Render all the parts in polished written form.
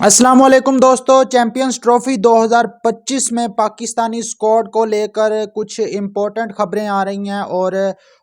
अस्सलाम वालेकुम दोस्तों। चैंपियंस ट्रॉफी 2025 में पाकिस्तानी स्क्वाड को लेकर कुछ इम्पोर्टेंट खबरें आ रही हैं और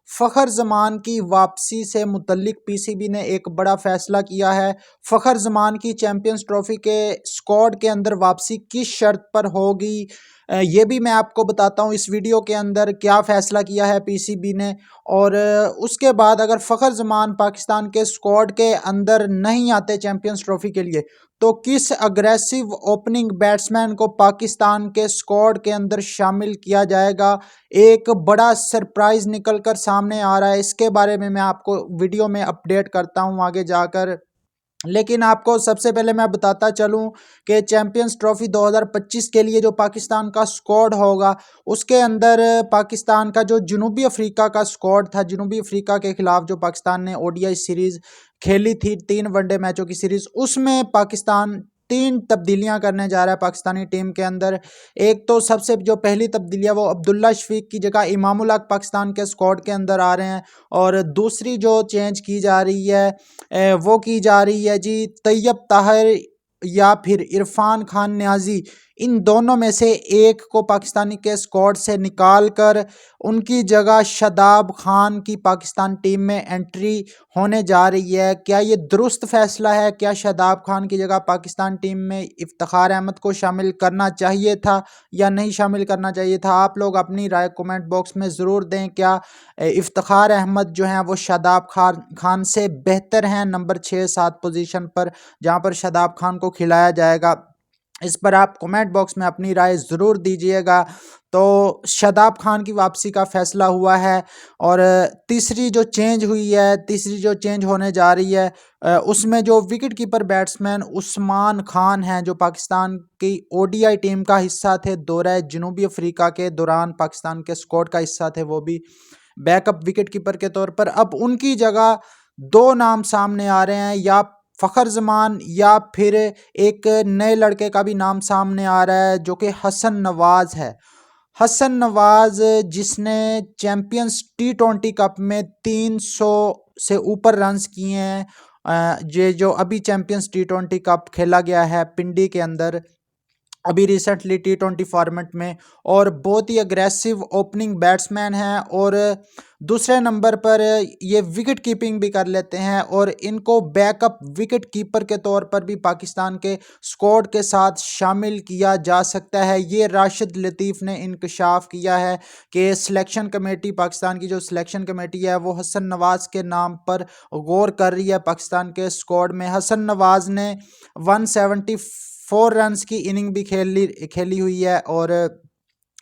फ़खर जमान की वापसी से मुतल्लिक पीसीबी ने एक बड़ा फैसला किया है। फ़खर जमान की चैंपियंस ट्रॉफी के स्क्वाड के अंदर वापसी किस शर्त पर होगी, ये भी मैं आपको बताता हूँ इस वीडियो के अंदर क्या फ़ैसला किया है पीसीबी ने। और उसके बाद अगर फ़खर जमान पाकिस्तान के स्क्वाड के अंदर नहीं आते चैंपियंस ट्रॉफी के लिए, तो किस अग्रेसिव ओपनिंग बैट्समैन को पाकिस्तान के स्क्वाड के अंदर शामिल किया जाएगा। एक बड़ा सरप्राइज निकल कर सामने आ रहा है, इसके बारे में मैं आपको वीडियो में अपडेट करता हूं आगे जाकर। लेकिन आपको सबसे पहले मैं बताता चलूं कि चैंपियंस ट्रॉफी 2025 के लिए जो पाकिस्तान का स्क्वाड होगा, उसके अंदर पाकिस्तान का जो जनूबी अफ्रीका का स्क्वाड था, जनूबी अफ्रीका के खिलाफ जो पाकिस्तान ने ओडीआई सीरीज खेली थी, 3 वनडे मैचों की सीरीज, उसमें पाकिस्तान 3 तब्दीलियां करने जा रहा है पाकिस्तानी टीम के अंदर। एक तो सबसे जो पहली तब्दीली है वो अब्दुल्ला शफीक की जगह इमामुल हक पाकिस्तान के स्क्वाड के अंदर आ रहे हैं। और दूसरी जो चेंज की जा रही है वो की जा रही है जी तैयब ताहिर या फिर इरफान खान न्याजी, इन दोनों में से एक को पाकिस्तानी के स्क्वाड से निकाल कर उनकी जगह शादाब खान की पाकिस्तान टीम में एंट्री होने जा रही है। क्या ये दुरुस्त फैसला है? क्या शादाब खान की जगह पाकिस्तान टीम में इफ्तिखार अहमद को शामिल करना चाहिए था या नहीं शामिल करना चाहिए था? आप लोग अपनी राय कमेंट बॉक्स में ज़रूर दें। क्या इफ्तिखार अहमद जो हैं वो शादाब खान से बेहतर हैं नंबर 6-7 पोजीशन पर, जहां पर शादाब खान को खिलाया जाएगा? इस पर आप कमेंट बॉक्स में अपनी राय ज़रूर दीजिएगा। तो शादाब खान की वापसी का फैसला हुआ है। और तीसरी जो चेंज हुई है, तीसरी जो चेंज होने जा रही है, उसमें जो wicket keeper batsman Usman Khan हैं, जो पाकिस्तान की ओडीआई टीम का हिस्सा थे, दौरे जनूबी अफ्रीका के दौरान पाकिस्तान के स्क्वाड का हिस्सा थे, वो भी बैकअप विकेट कीपर के तौर पर, अब उनकी जगह 2 नाम सामने आ रहे हैं, या फ़खर जमान या फिर एक नए लड़के का भी नाम सामने आ रहा है जो कि हसन नवाज है। हसन नवाज, जिसने चैंपियंस टी20 कप में 300 से ऊपर रन्स किए हैं। ये जो अभी चैंपियंस टी20 कप खेला गया है पिंडी के अंदर अभी रिसेंटली टी20 फॉर्मेट में, और बहुत ही अग्रेसिव ओपनिंग बैट्समैन हैं। और दूसरे नंबर पर ये विकेट कीपिंग भी कर लेते हैं, और इनको बैकअप विकेट कीपर के तौर पर भी पाकिस्तान के स्क्वाड के साथ शामिल किया जा सकता है। ये राशिद लतीफ़ ने इंकशाफ किया है कि सिलेक्शन कमेटी, पाकिस्तान की जो सिलेक्शन कमेटी है, वो हसन नवाज के नाम पर गौर कर रही है। पाकिस्तान के स्क्वाड में हसन नवाज ने 174 रन्स की इनिंग भी खेली हुई है, और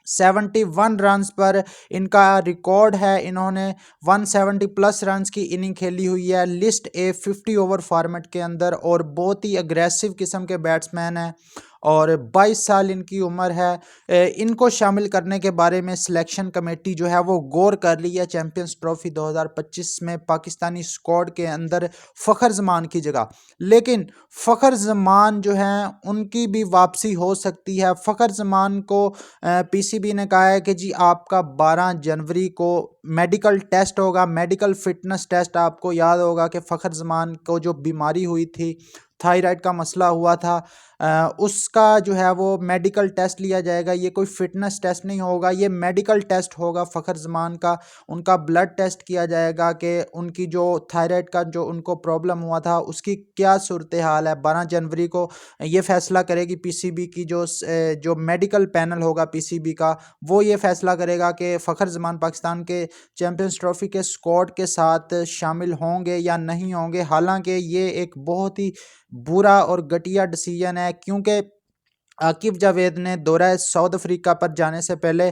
71 रन्स पर इनका रिकॉर्ड है। इन्होंने 170 प्लस रन्स की इनिंग खेली हुई है लिस्ट ए 50 ओवर फॉर्मेट के अंदर, और बहुत ही अग्रेसिव किस्म के बैट्समैन हैं, और 22 साल इनकी उम्र है। इनको शामिल करने के बारे में सिलेक्शन कमेटी जो है वो गौर कर रही है चैंपियंस ट्रॉफी 2025 में पाकिस्तानी स्क्वाड के अंदर फ़खर जमान की जगह। लेकिन फ़खर जमान जो हैं उनकी भी वापसी हो सकती है। फ़खर जमान को पीसीबी ने कहा है कि जी आपका 12 जनवरी को मेडिकल टेस्ट होगा, मेडिकल फिटनेस टेस्ट। आपको याद होगा कि फ़खर जमान को जो बीमारी हुई थी, थायराइड का मसला हुआ था, उसका जो है वो मेडिकल टेस्ट लिया जाएगा। ये कोई फिटनेस टेस्ट नहीं होगा, ये मेडिकल टेस्ट होगा फ़खर जमान का। उनका ब्लड टेस्ट किया जाएगा कि उनकी जो थायराइड का जो उनको प्रॉब्लम हुआ था उसकी क्या सूरत हाल है। 12 जनवरी को ये फैसला करेगी पीसीबी की जो मेडिकल पैनल होगा पीसीबी का, वो ये फैसला करेगा कि फ़खर जमान पाकिस्तान के चैंपियंस ट्रॉफी के स्क्वाड के साथ शामिल होंगे या नहीं होंगे। हालांकि ये एक बहुत ही बुरा और घटिया डिसीजन है, क्योंकि आकिब जावेद ने दौरा साउथ अफ्रीका पर जाने से पहले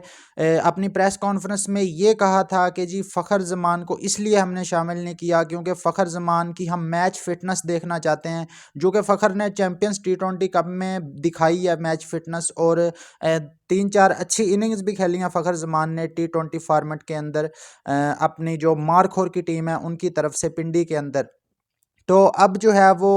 अपनी प्रेस कॉन्फ्रेंस में ये कहा था कि जी फ़खर जमान को इसलिए हमने शामिल नहीं किया क्योंकि फ़खर जमान की हम मैच फिटनेस देखना चाहते हैं, जो कि फ़खर ने चैंपियंस टी20 कप में दिखाई है मैच फिटनेस। और 3-4 अच्छी इनिंग्स भी खेली हैं फ़खर जमान ने टी20 फॉर्मेट के अंदर, अपनी जो मारखोर की टीम है उनकी तरफ से पिंडी के अंदर। तो अब जो है वो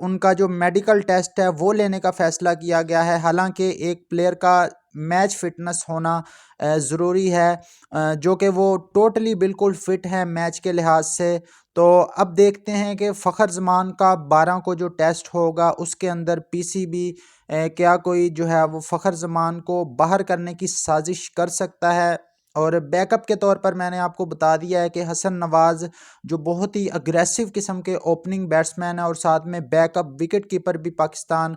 उनका जो मेडिकल टेस्ट है वो लेने का फैसला किया गया है। हालांकि एक प्लेयर का मैच फिटनेस होना ज़रूरी है, जो कि वो टोटली बिल्कुल फिट है मैच के लिहाज से। तो अब देखते हैं कि फ़खर ज़मान का 12 को जो टेस्ट होगा उसके अंदर पीसीबी क्या कोई जो है वो फ़खर ज़मान को बाहर करने की साजिश कर सकता है। और बैकअप के तौर पर मैंने आपको बता दिया है कि हसन नवाज़ जो बहुत ही अग्रेसिव किस्म के ओपनिंग बैट्समैन है और साथ में बैकअप विकेट कीपर भी पाकिस्तान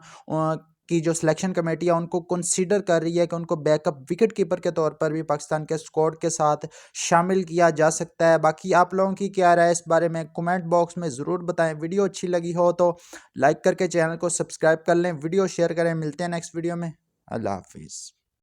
की जो सिलेक्शन कमेटी है उनको कंसीडर कर रही है कि उनको बैकअप विकेट कीपर के तौर पर भी पाकिस्तान के स्क्वाड के साथ शामिल किया जा सकता है। बाकी आप लोगों की क्या राय है इस बारे में कमेंट बॉक्स में ज़रूर बताएं। वीडियो अच्छी लगी हो तो लाइक करके चैनल को सब्सक्राइब कर लें, वीडियो शेयर करें। मिलते हैं नेक्स्ट वीडियो में। अल्लाह हाफिज़।